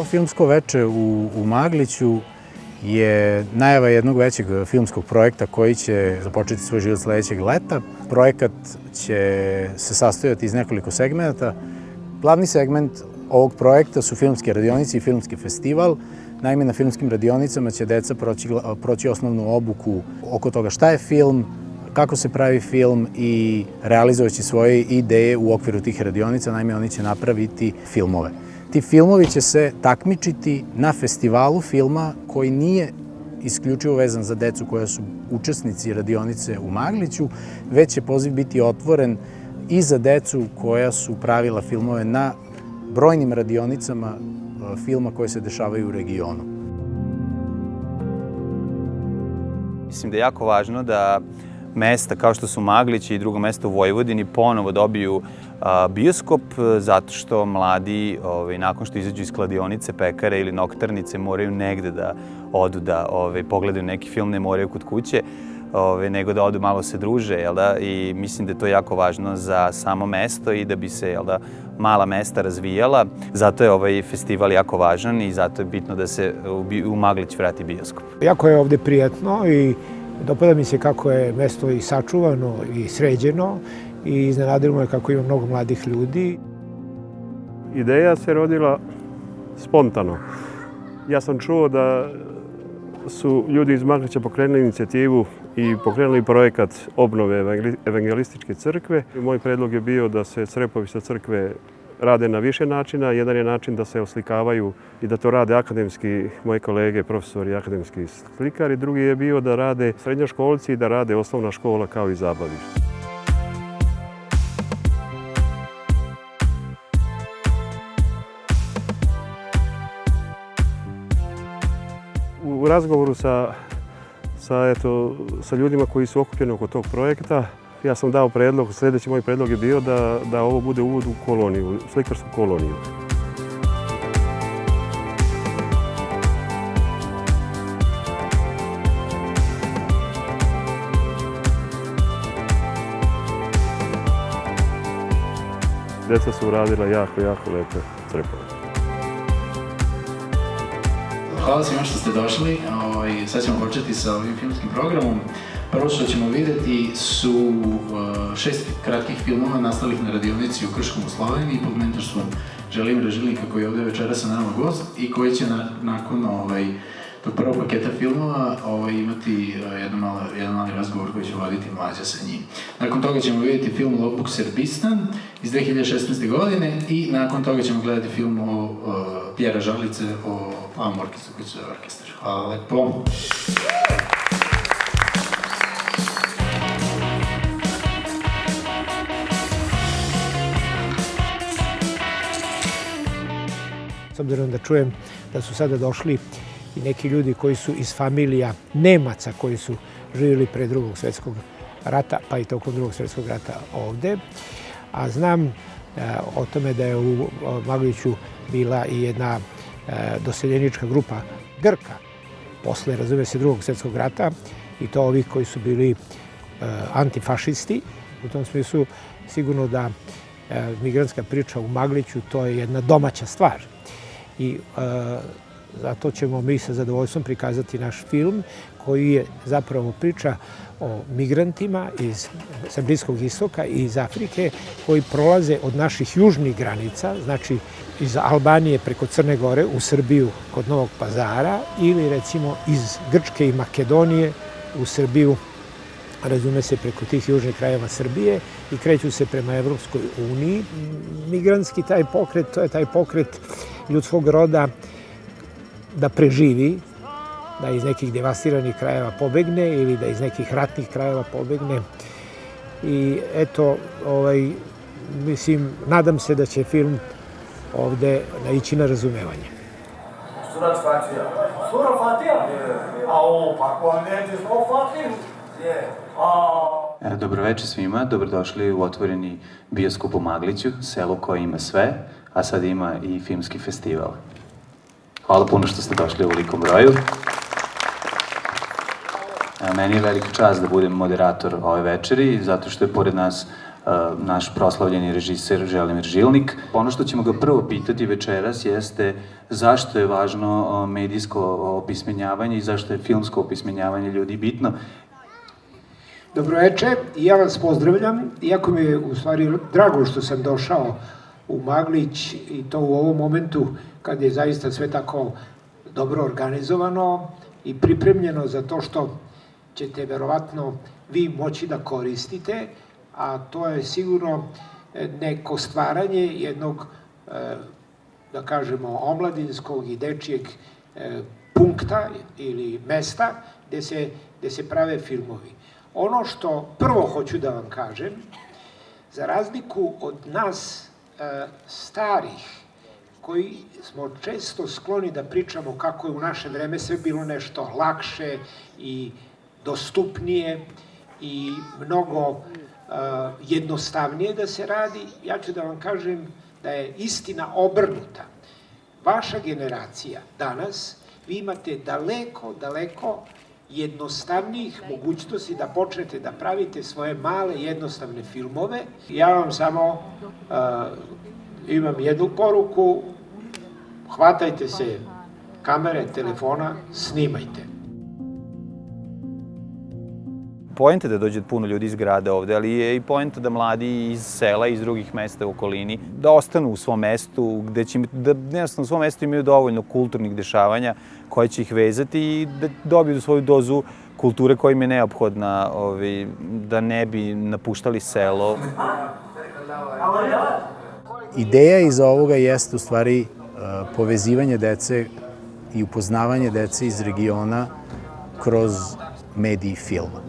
filmsko veče u Magliću je najava jednog većeg filmskog projekta koji će započeti svoj život sledećeg leta. Projekat će se sastojati iz nekoliko segmenta. Glavni segment ovog projekta su filmske radionice i filmski festival. Naime, na filmskim radionicama će deca proći osnovnu obuku oko toga šta je film, kako se pravi film i realizovaći svoje ideje u okviru tih radionica. Naime, oni će napraviti filmove. Ti filmovi će se takmičiti na festivalu filma koji nije isključivo vezan za decu koja su učesnici radionice u Magliću, već će poziv biti otvoren i za decu koja su pravila filmove na brojnim radionicama filma koje se dešavaju u regionu. Mislim da je jako važno da mesta kao što su Maglić i drugo mesto u Vojvodini ponovo dobiju bioskop, zato što mladi nakon što izađu iz kladionice, pekare ili noktarnice moraju negde da odu da pogledaju neki film, ne moraju kod kuće, nego da odu malo se druže, i mislim da je to jako važno za samo mesto i da bi se mala mesta razvijala. Zato je ovaj festival jako važan i zato je bitno da se u Maglić vrati bioskop. Jako je ovde prijatno i dopada mi se kako je mesto i sačuvano i sređeno i iznenadilo me kako ima mnogo mladih ljudi. Ideja se rodila spontano. Ja sam čuo da su ljudi iz Maglića pokrenuli inicijativu i pokrenuli projekat obnove evangelističke crkve. Moj predlog je bio da se crepovi sa crkve rade na više načina. Jedan je način da se oslikavaju i da to rade akademski, moji kolege, profesori, akademski slikari. Drugi je bio da rade srednjoškolci i da rade osnovna škola kao i zabavište. U razgovoru sa ljudima koji su okupljeni oko tog projekta, ja sam dao predlog, sljedeći moj predlog je bio da ovo bude uvod u koloniju, slikarsku koloniju. Deca su uradila jako lepe crepove. Hvala svima što ste došli. Sad ćemo početi sa ovim filmskim programom. Prvo što ćemo videti su 6 kratkih filmova nastalih na radionici u Krškom u Sloveniji pod mentorstvom Želimira Žilnika koji je ovde večera sa nama gost i koji će nakon tog prvog paketa filmova imati jedan mali razgovor koji će voditi Mlađa sa njim. Nakon toga ćemo vidjeti film Lopuk Serbistan iz 2016. godine i nakon toga ćemo gledati film Pjera Žalice o plavom orkestru koji se zove Orkestar. Hvala lepo. S obzirom da čujem da su sada došli i neki ljudi koji su iz familija Nemaca koji su živjeli pre Drugog svjetskog rata, pa i tokom Drugog svjetskog rata ovde. A znam o tome da je u Magliću bila i jedna doseljenička grupa Grka posle, razume se, Drugog svjetskog rata i to ovih koji su bili antifašisti. U tom smislu sigurno da migrantska priča u Magliću to je jedna domaća stvar. I zato ćemo mi sa zadovoljstvom prikazati naš film koji je zapravo priča o migrantima sa Bliskog istoka i iz Afrike koji prolaze od naših južnih granica, znači iz Albanije preko Crne Gore u Srbiju kod Novog Pazara ili recimo iz Grčke i Makedonije u Srbiju, razume se, preko tih južnih krajeva Srbije i kreću se prema Evropskoj uniji. Migrantski taj pokret, to je taj pokret ljudskog roda da preživi, da iz nekih devastiranih krajeva pobegne ili da iz nekih ratnih krajeva pobegne. I eto, mislim, nadam se da će film ovde naići na razumevanje. Surat Fatija. Surat Fatija? Pa ko ne ti smo Fatiju? Dobroveče svima, dobrodošli u otvoreni bioskop u Magliću, selo koje ima sve, a sad ima i filmski festival. Hvala puno što ste došli u velikom broju. Meni je velika čast da budem moderator ove večeri, zato što je pored nas naš proslavljeni režiser Želimir Žilnik. Ono što ćemo ga prvo pitati večeras jeste zašto je važno medijsko opismenjavanje i zašto je filmsko opismenjavanje ljudi bitno. Dobroveče, ja vas pozdravljam, iako mi je u stvari drago što sam došao u Maglić i to u ovom momentu kad je zaista sve tako dobro organizovano i pripremljeno za to što ćete verovatno vi moći da koristite, a to je sigurno neko stvaranje jednog, da kažemo, omladinskog i dečijeg punkta ili mesta gde se prave filmovi. Ono što prvo hoću da vam kažem, za razliku od nas starih, koji smo često skloni da pričamo kako je u naše vreme sve bilo nešto lakše i dostupnije i mnogo jednostavnije da se radi, ja ću da vam kažem da je istina obrnuta. Vaša generacija danas, vi imate daleko jednostavnijih mogućnosti da počnete da pravite svoje male jednostavne filmove. Ja vam samo imam jednu poruku, hvatajte se kamere, telefona, snimajte. Poenta je da dođe puno ljudi iz grada ovde, ali je i poenta da mladi iz sela, iz drugih mesta u okolini, da ostanu u svom mestu, da jednostavno u svom mestu imaju dovoljno kulturnih dešavanja koje će ih vezati i da dobiju svoju dozu kulture koja im je neophodna, da ne bi napuštali selo. Ideja iza ovoga jeste u stvari povezivanje dece i upoznavanje dece iz regiona kroz medij filma.